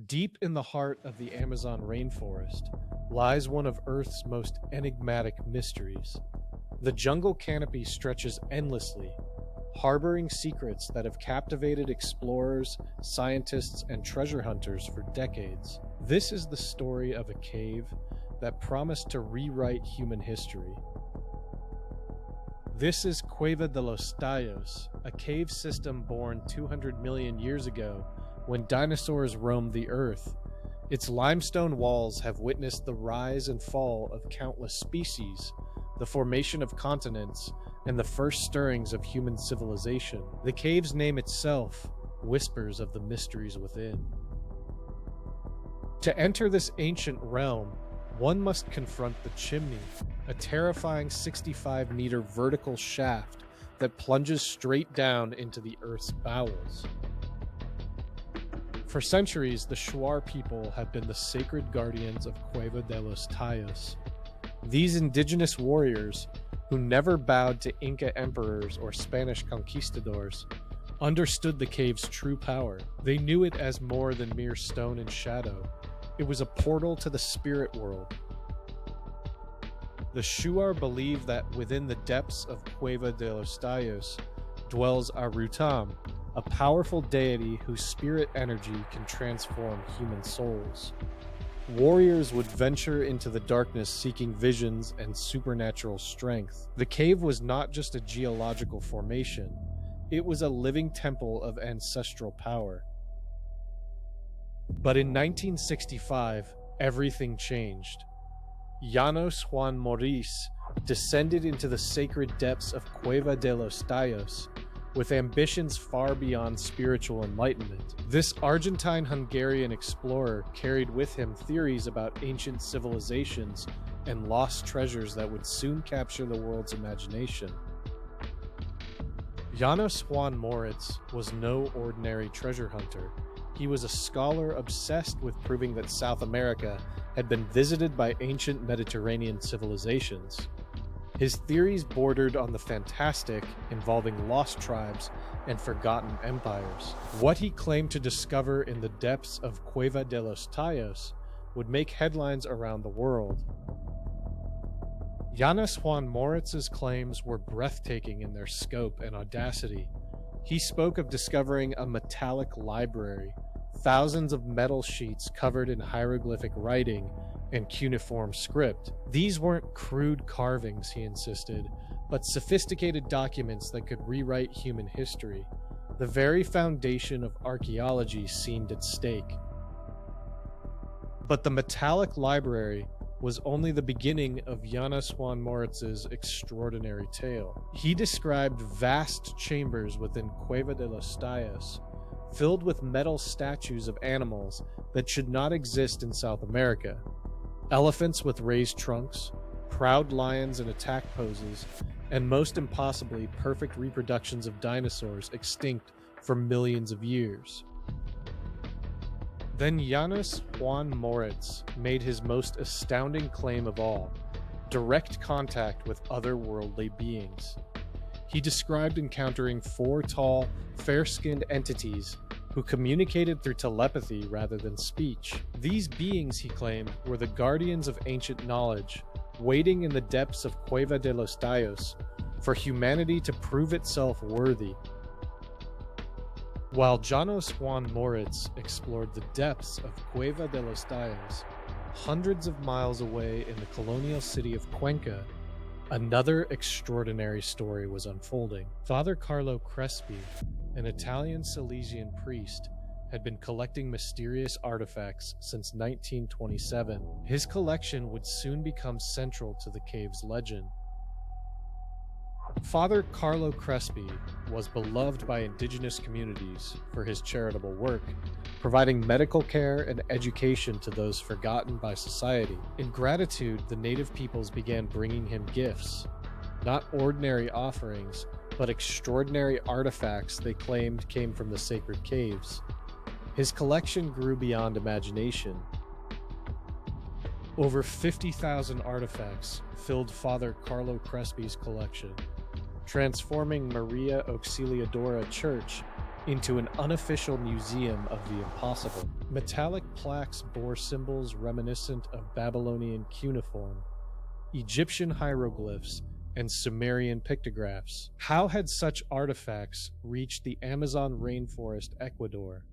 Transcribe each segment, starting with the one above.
Deep in the heart of the Amazon rainforest lies one of Earth's most enigmatic mysteries. The jungle canopy stretches endlessly, harboring secrets that have captivated explorers, scientists, and treasure hunters for decades. This is the story of a cave that promised to rewrite human history. This is Cueva de los Tallos, a cave system born 200 million years ago when dinosaurs roamed the earth. Its limestone walls have witnessed the rise and fall of countless species, the formation of continents, and the first stirrings of human civilization. The cave's name itself whispers of the mysteries within. To enter this ancient realm, one must confront the chimney, a terrifying 65-meter vertical shaft that plunges straight down into the Earth's bowels. For centuries, the Shuar people have been the sacred guardians of Cueva de los Tallos. These indigenous warriors, who never bowed to Inca emperors or Spanish conquistadors, understood the cave's true power. They knew it as more than mere stone and shadow. It was a portal to the spirit world. The Shuar believe that within the depths of Cueva de los Tallos dwells Arutam, a powerful deity whose spirit energy can transform human souls. Warriors would venture into the darkness seeking visions and supernatural strength. The cave was not just a geological formation, it was a living temple of ancestral power. But in 1965, everything changed. Llanos Juan Maurice descended into the sacred depths of Cueva de los Tallos with ambitions far beyond spiritual enlightenment. This Argentine-Hungarian explorer carried with him theories about ancient civilizations and lost treasures that would soon capture the world's imagination. Llanos Juan Moritz was no ordinary treasure hunter. He was a scholar obsessed with proving that South America had been visited by ancient Mediterranean civilizations. His theories bordered on the fantastic, involving lost tribes and forgotten empires. What he claimed to discover in the depths of Cueva de los Tallos would make headlines around the world. Llanos Juan Moritz's claims were breathtaking in their scope and audacity. He spoke of discovering a metallic library, thousands of metal sheets covered in hieroglyphic writing and cuneiform script. These weren't crude carvings, he insisted, but sophisticated documents that could rewrite human history. The very foundation of archaeology seemed at stake. But the metallic library was only the beginning of Llanos Juan Moritz's extraordinary tale. He described vast chambers within Cueva de los Tallos, filled with metal statues of animals that should not exist in South America. Elephants with raised trunks, proud lions in attack poses, and most impossibly perfect reproductions of dinosaurs extinct for millions of years. Then Llanos Juan Moritz made his most astounding claim of all: direct contact with otherworldly beings. He described encountering 4 tall, fair-skinned entities who communicated through telepathy rather than speech. These beings, he claimed, were the guardians of ancient knowledge, waiting in the depths of Cueva de los Tallos for humanity to prove itself worthy. While Llanos Juan Moritz explored the depths of Cueva de los Tallos, hundreds of miles away in the colonial city of Cuenca, another extraordinary story was unfolding. Father Carlo Crespi, an Italian Salesian priest, had been collecting mysterious artifacts since 1927. His collection would soon become central to the cave's legend. Father Carlo Crespi was beloved by indigenous communities for his charitable work, providing medical care and education to those forgotten by society. In gratitude, the native peoples began bringing him gifts, not ordinary offerings, but extraordinary artifacts they claimed came from the sacred caves. His collection grew beyond imagination. Over 50,000 artifacts filled Father Carlo Crespi's collection, transforming Maria Auxiliadora Church into an unofficial museum of the impossible. Metallic plaques bore symbols reminiscent of Babylonian cuneiform, Egyptian hieroglyphs, and Sumerian pictographs. How had such artifacts reached the Amazon rainforest, Ecuador?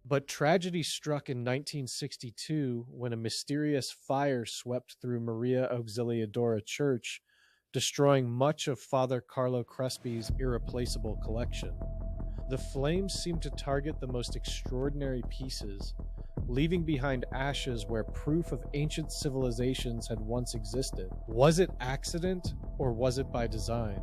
But tragedy struck in 1962 when a mysterious fire swept through Maria Auxiliadora Church, destroying much of Father Carlo Crespi's irreplaceable collection. The flames seemed to target the most extraordinary pieces, leaving behind ashes where proof of ancient civilizations had once existed. Was it accident, or was it by design?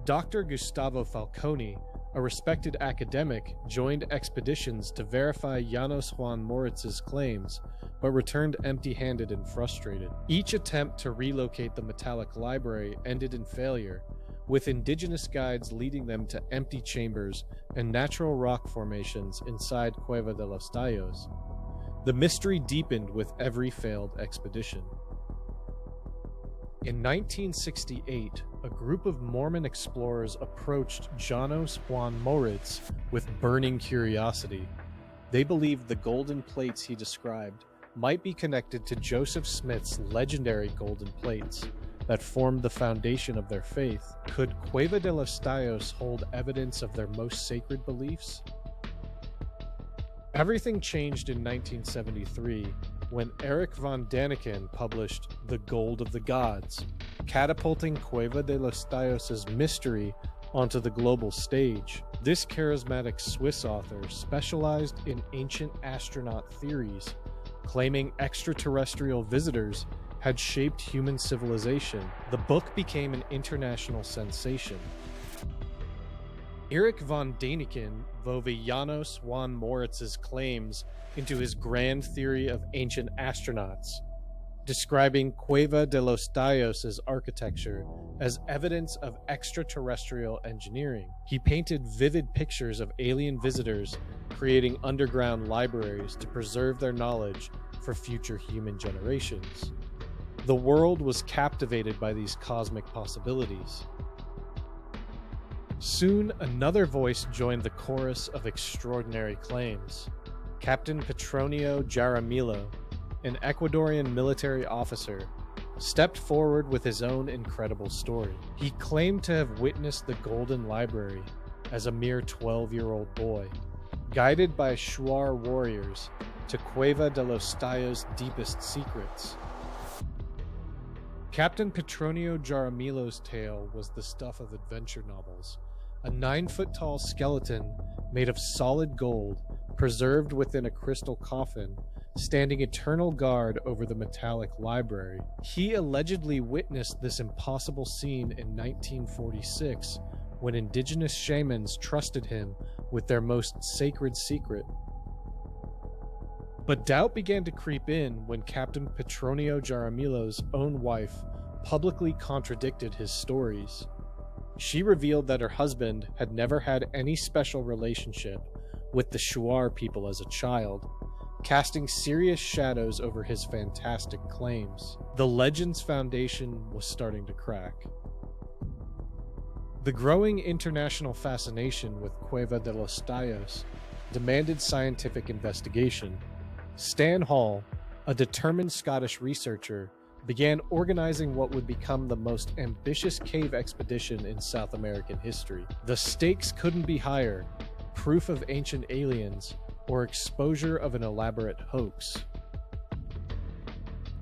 Dr. Gustavo Falconi, a respected academic, joined expeditions to verify Janos Juan Moritz's claims, but returned empty-handed and frustrated. Each attempt to relocate the metallic library ended in failure, with indigenous guides leading them to empty chambers and natural rock formations inside Cueva de los Tallos. The mystery deepened with every failed expedition. In 1968, a group of Mormon explorers approached Janos Juan Moritz with burning curiosity. They believed the golden plates he described might be connected to Joseph Smith's legendary golden plates that formed the foundation of their faith. Could Cueva de los Tallos hold evidence of their most sacred beliefs? Everything changed in 1973 when Eric von Daniken published The Gold of the Gods, catapulting Cueva de los Tallos' mystery onto the global stage. This charismatic Swiss author specialized in ancient astronaut theories, claiming extraterrestrial visitors had shaped human civilization. The book became an international sensation. Erich von Däniken wove Janos Juan Moritz's claims into his grand theory of ancient astronauts, describing Cueva de los Tallos' architecture as evidence of extraterrestrial engineering. He painted vivid pictures of alien visitors creating underground libraries to preserve their knowledge for future human generations. The world was captivated by these cosmic possibilities. Soon, another voice joined the chorus of extraordinary claims. Captain Petronio Jaramillo, an Ecuadorian military officer, stepped forward with his own incredible story. He claimed to have witnessed the Golden Library as a mere 12-year-old boy, guided by Shuar warriors to Cueva de los Tallos' deepest secrets. Captain Petronio Jaramillo's tale was the stuff of adventure novels. A 9-foot-tall skeleton made of solid gold, preserved within a crystal coffin, standing eternal guard over the metallic library. He allegedly witnessed this impossible scene in 1946, when indigenous shamans trusted him with their most sacred secret. But doubt began to creep in when Captain Petronio Jaramillo's own wife publicly contradicted his stories. She revealed that her husband had never had any special relationship with the Shuar people as a child, casting serious shadows over his fantastic claims. The legend's foundation was starting to crack. The growing international fascination with Cueva de los Tallos demanded scientific investigation. Stan Hall, a determined Scottish researcher, began organizing what would become the most ambitious cave expedition in South American history. The stakes couldn't be higher: proof of ancient aliens or exposure of an elaborate hoax.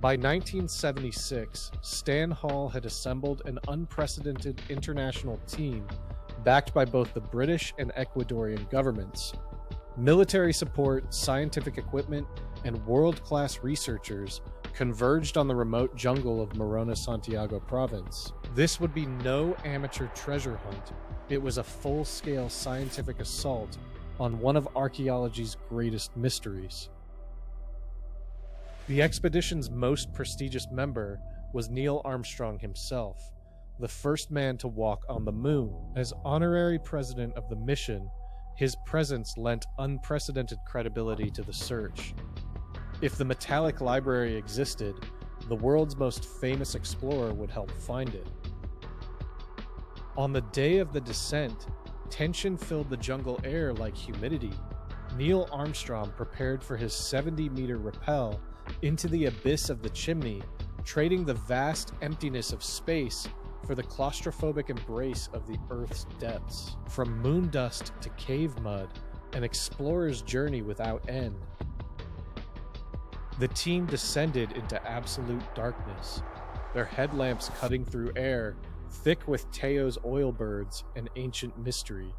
By 1976, Stan Hall had assembled an unprecedented international team backed by both the British and Ecuadorian governments. Military support, scientific equipment, and world-class researchers converged on the remote jungle of Morona Santiago province. This would be no amateur treasure hunt. It was a full-scale scientific assault on one of archaeology's greatest mysteries. The expedition's most prestigious member was Neil Armstrong himself, the first man to walk on the moon. As honorary president of the mission, his presence lent unprecedented credibility to the search. If the metallic library existed, the world's most famous explorer would help find it. On the day of the descent, tension filled the jungle air like humidity. Neil Armstrong prepared for his 70-meter rappel into the abyss of the chimney, trading the vast emptiness of space for the claustrophobic embrace of the Earth's depths. From moon dust to cave mud, an explorer's journey without end. The team descended into absolute darkness, their headlamps cutting through air thick with Teo's oil birds and ancient mystery.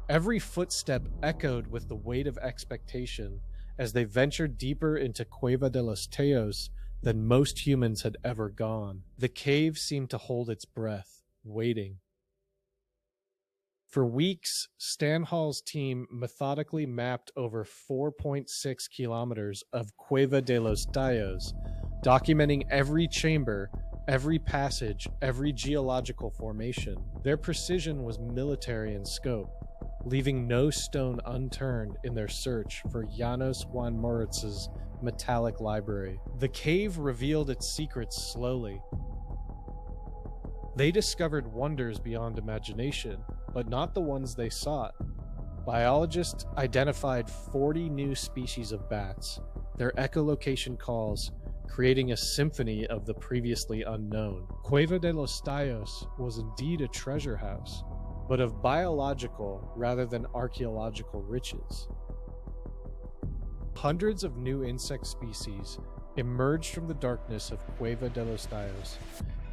Every footstep echoed with the weight of expectation as they ventured deeper into Cueva de los Teos than most humans had ever gone. The cave seemed to hold its breath, waiting. For weeks, Stan Hall's team methodically mapped over 4.6 kilometers of Cueva de los Teos, documenting every chamber, every passage, every geological formation. Their precision was military in scope, leaving no stone unturned in their search for Llanos Juan Moritz's metallic library. The cave revealed its secrets slowly. They discovered wonders beyond imagination, but not the ones they sought. Biologists identified 40 new species of bats, their echolocation calls creating a symphony of the previously unknown. Cueva de los Teos was indeed a treasure house, but of biological rather than archaeological riches. Hundreds of new insect species emerged from the darkness of Cueva de los Teos,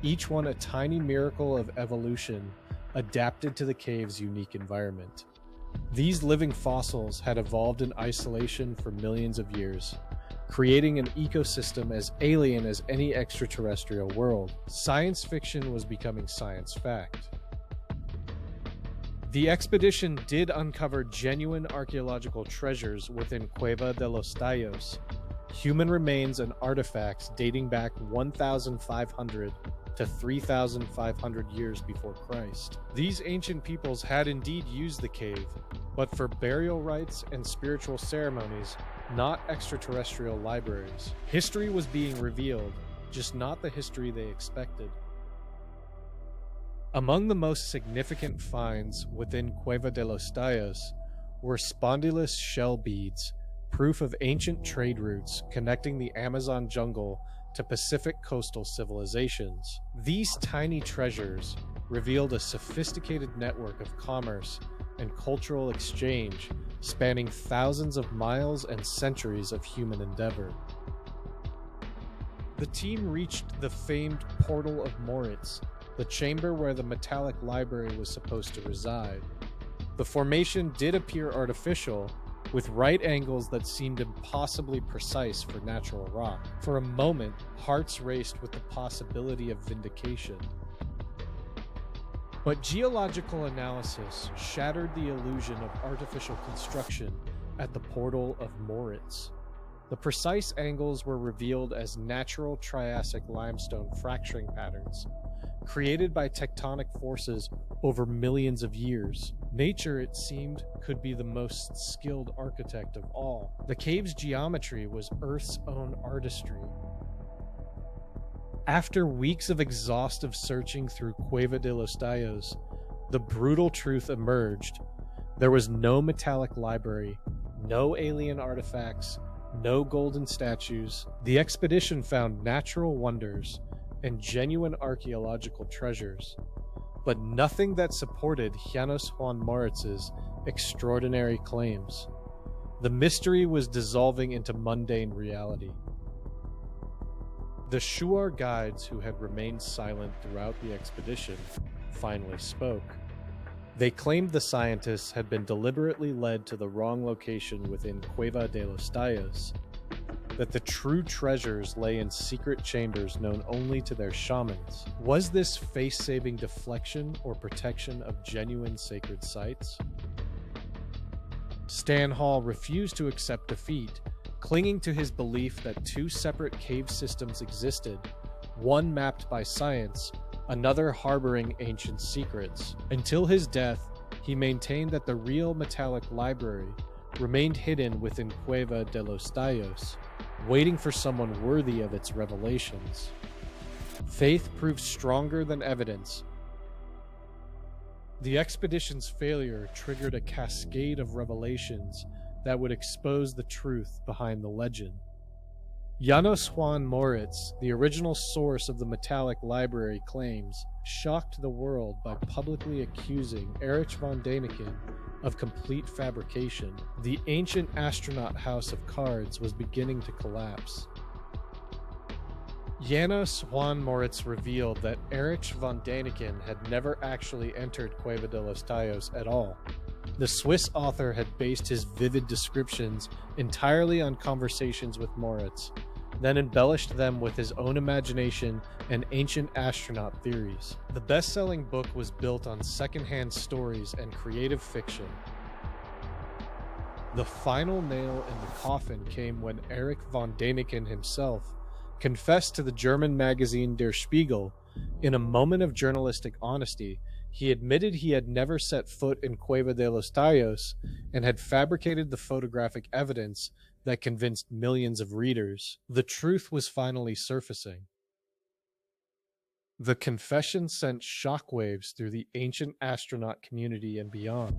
each one a tiny miracle of evolution adapted to the cave's unique environment. These living fossils had evolved in isolation for millions of years, creating an ecosystem as alien as any extraterrestrial world. Science fiction was becoming science fact. The expedition did uncover genuine archaeological treasures within Cueva de los Teos, human remains and artifacts dating back 1,500 to 3,500 years before Christ. These ancient peoples had indeed used the cave, but for burial rites and spiritual ceremonies, not extraterrestrial libraries. History was being revealed, just not the history they expected. Among the most significant finds within Cueva de los Teos were spondylus shell beads, proof of ancient trade routes connecting the Amazon jungle to Pacific coastal civilizations. These tiny treasures revealed a sophisticated network of commerce and cultural exchange spanning thousands of miles and centuries of human endeavor. The team reached the famed Portal of Moritz, the chamber where the metallic library was supposed to reside. The formation did appear artificial, with right angles that seemed impossibly precise for natural rock. For a moment, hearts raced with the possibility of vindication. But geological analysis shattered the illusion of artificial construction at the Portal of Moritz. The precise angles were revealed as natural Triassic limestone fracturing patterns, created by tectonic forces over millions of years. Nature, it seemed, could be the most skilled architect of all. The cave's geometry was Earth's own artistry. After weeks of exhaustive searching through Cueva de los Teos, the brutal truth emerged. There was no metallic library, no alien artifacts, no golden statues. The expedition found natural wonders and genuine archaeological treasures, but nothing that supported Llanos Juan Moritz's extraordinary claims. The mystery was dissolving into mundane reality. The Shuar guides, who had remained silent throughout the expedition, finally spoke. They claimed the scientists had been deliberately led to the wrong location within Cueva de los Teos, that the true treasures lay in secret chambers known only to their shamans. Was this face-saving deflection or protection of genuine sacred sites? Stan Hall refused to accept defeat, clinging to his belief that two separate cave systems existed, one mapped by science, another harboring ancient secrets. Until his death, he maintained that the real metallic library remained hidden within Cueva de los Teos, waiting for someone worthy of its revelations. Faith proved stronger than evidence, The expedition's failure triggered a cascade of revelations that would expose the truth behind the legend. Janos Juan Moritz, the original source of the metallic library claims, shocked the world by publicly accusing Erich von Däniken of complete fabrication. The ancient astronaut house of cards was beginning to collapse. Janos Juan Moritz revealed that Erich von Däniken had never actually entered Cueva de los Tallos at all. The Swiss author had based his vivid descriptions entirely on conversations with Moritz, then embellished them with his own imagination and ancient astronaut theories. The best-selling book was built on second-hand stories and creative fiction. The final nail in the coffin came when Erich von Däniken himself confessed to the German magazine Der Spiegel, in a moment of journalistic honesty, he admitted he had never set foot in Cueva de los Tallos and had fabricated the photographic evidence that convinced millions of readers. The truth was finally surfacing. The confession sent shockwaves through the ancient astronaut community and beyond.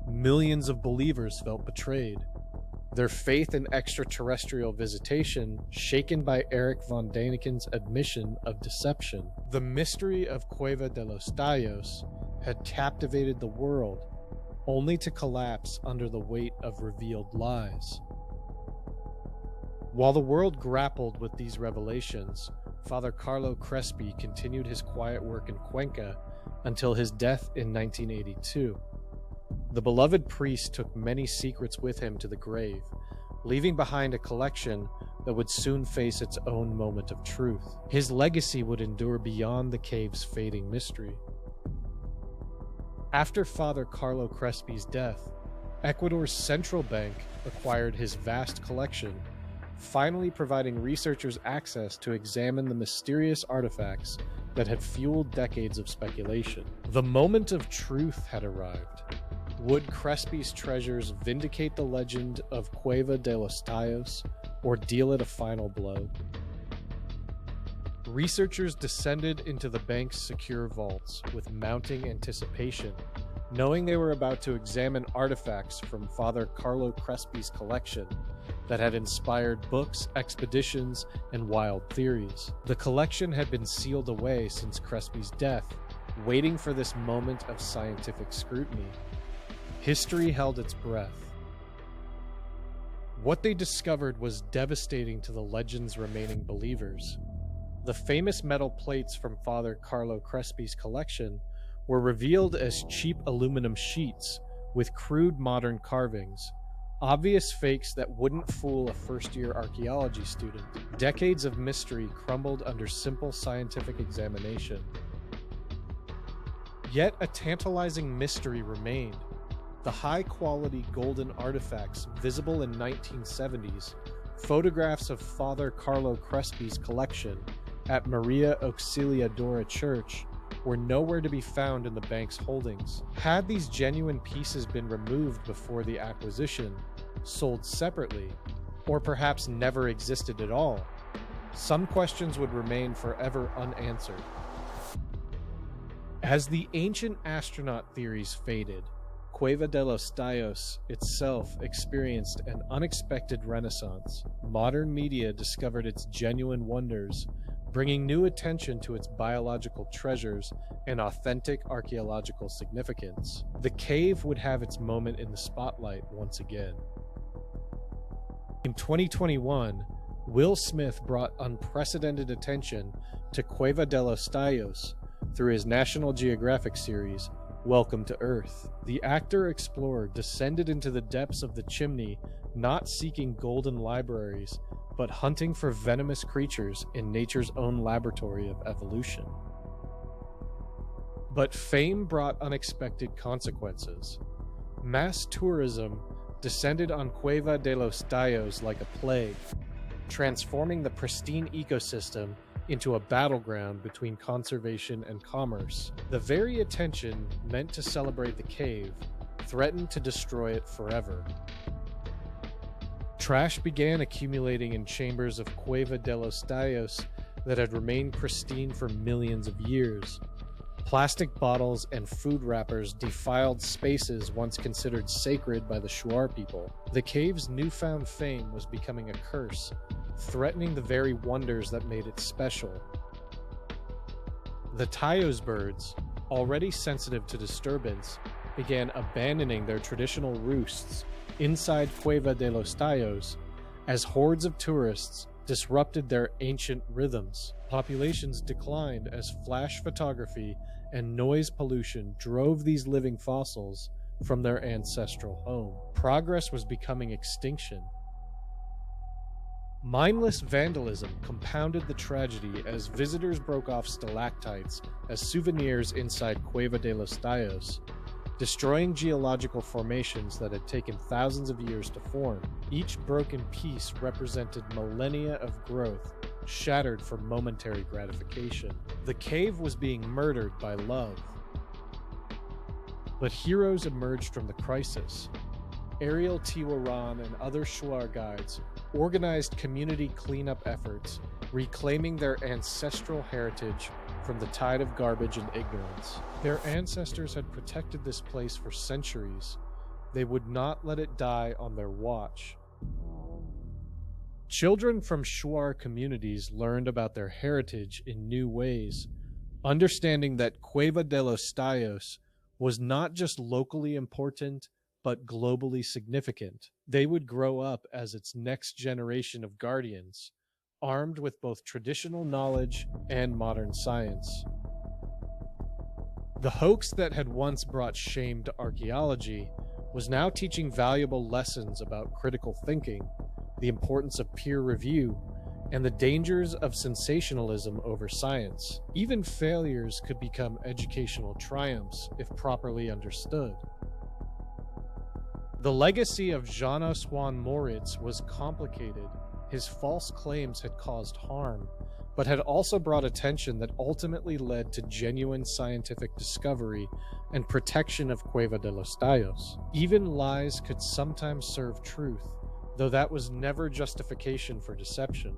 Millions of believers felt betrayed, their faith in extraterrestrial visitation shaken by Erich von Däniken's admission of deception. The mystery of Cueva de los Tallos had captivated the world, only to collapse under the weight of revealed lies. While the world grappled with these revelations, Father Carlo Crespi continued his quiet work in Cuenca until his death in 1982. The beloved priest took many secrets with him to the grave, leaving behind a collection that would soon face its own moment of truth. His legacy would endure beyond the cave's fading mystery. After Father Carlo Crespi's death, Ecuador's central bank acquired his vast collection, finally providing researchers access to examine the mysterious artifacts that had fueled decades of speculation. The moment of truth had arrived. Would Crespi's treasures vindicate the legend of Cueva de los Tallos, or deal it a final blow? Researchers descended into the bank's secure vaults with mounting anticipation, knowing they were about to examine artifacts from Father Carlo Crespi's collection that had inspired books, expeditions, and wild theories. The collection had been sealed away since Crespi's death, waiting for this moment of scientific scrutiny. History held its breath. What they discovered was devastating to the legend's remaining believers. The famous metal plates from Father Carlo Crespi's collection were revealed as cheap aluminum sheets with crude modern carvings, obvious fakes that wouldn't fool a first-year archaeology student. Decades of mystery crumbled under simple scientific examination. Yet a tantalizing mystery remained. The high-quality golden artifacts visible in 1970s, photographs of Father Carlo Crespi's collection at Maria Auxiliadora Church, were nowhere to be found in the bank's holdings. Had these genuine pieces been removed before the acquisition, sold separately, or perhaps never existed at all, some questions would remain forever unanswered. As the ancient astronaut theories faded, Cueva de los Tallos itself experienced an unexpected renaissance. Modern media discovered its genuine wonders, bringing new attention to its biological treasures and authentic archaeological significance. The cave would have its moment in the spotlight once again. In 2021, Will Smith brought unprecedented attention to Cueva de los Tallos through his National Geographic series, Welcome to Earth. The actor-explorer descended into the depths of the chimney, not seeking golden libraries, but hunting for venomous creatures in nature's own laboratory of evolution. But fame brought unexpected consequences. Mass tourism descended on Cueva de los Tallos like a plague, transforming the pristine ecosystem into a battleground between conservation and commerce. The very attention meant to celebrate the cave threatened to destroy it forever. Trash began accumulating in chambers of Cueva de los Tallos that had remained pristine for millions of years. Plastic bottles and food wrappers defiled spaces once considered sacred by the Shuar people. The cave's newfound fame was becoming a curse, threatening the very wonders that made it special. The Tayos birds, already sensitive to disturbance, began abandoning their traditional roosts inside Cueva de los Tayos as hordes of tourists disrupted their ancient rhythms. Populations declined as flash photography and noise pollution drove these living fossils from their ancestral home. Progress was becoming extinction. Mindless vandalism compounded the tragedy as visitors broke off stalactites as souvenirs inside Cueva de los Tayos, destroying geological formations that had taken thousands of years to form. Each broken piece represented millennia of growth, shattered for momentary gratification. The cave was being murdered by love. But heroes emerged from the crisis. Ariel Tiwaran and other Shuar guides organized community cleanup efforts, reclaiming their ancestral heritage from the tide of garbage and ignorance. Their ancestors had protected this place for centuries. They would not let it die on their watch. Children from Shuar communities learned about their heritage in new ways, understanding that Cueva de los Tayos was not just locally important, but globally significant. They would grow up as its next generation of guardians, armed with both traditional knowledge and modern science. The hoax that had once brought shame to archaeology was now teaching valuable lessons about critical thinking, the importance of peer review, and the dangers of sensationalism over science. Even failures could become educational triumphs if properly understood. The legacy of Janos Juan Moritz was complicated. His false claims had caused harm, but had also brought attention that ultimately led to genuine scientific discovery and protection of Cueva de los Tayos. Even lies could sometimes serve truth, though that was never justification for deception.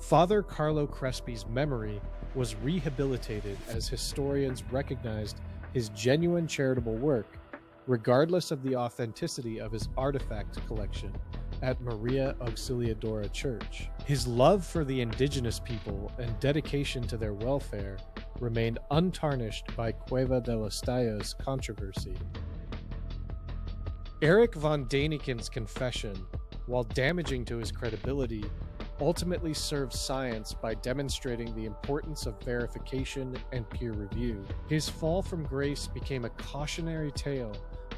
Father Carlo Crespi's memory was rehabilitated as historians recognized his genuine charitable work, regardless of the authenticity of his artifact collection at Maria Auxiliadora Church. His love for the indigenous people and dedication to their welfare remained untarnished by Cueva de los Tayos controversy. Eric von Daniken's confession, while damaging to his credibility, ultimately served science by demonstrating the importance of verification and peer review. His fall from grace became a cautionary tale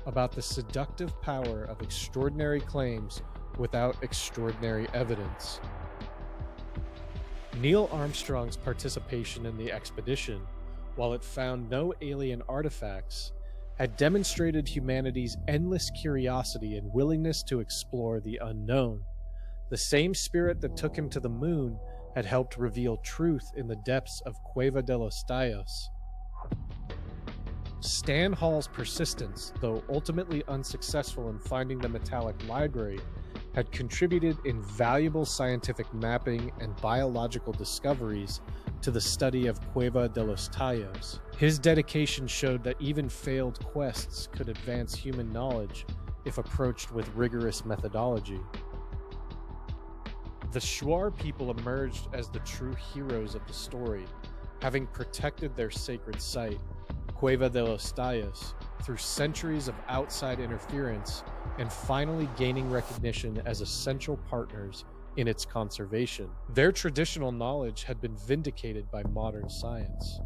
about the seductive power of extraordinary claims without extraordinary evidence. Neil Armstrong's participation in the expedition, while it found no alien artifacts, had demonstrated humanity's endless curiosity and willingness to explore the unknown. The same spirit that took him to the moon had helped reveal truth in the depths of Cueva de los Tayos. Stan Hall's persistence, though ultimately unsuccessful in finding the metallic library, had contributed invaluable scientific mapping and biological discoveries to the study of Cueva de los Tayos. His dedication showed that even failed quests could advance human knowledge if approached with rigorous methodology. The Shuar people emerged as the true heroes of the story, having protected their sacred site, Cueva de los Tayos, through centuries of outside interference and finally gaining recognition as essential partners in its conservation. Their traditional knowledge had been vindicated by modern science.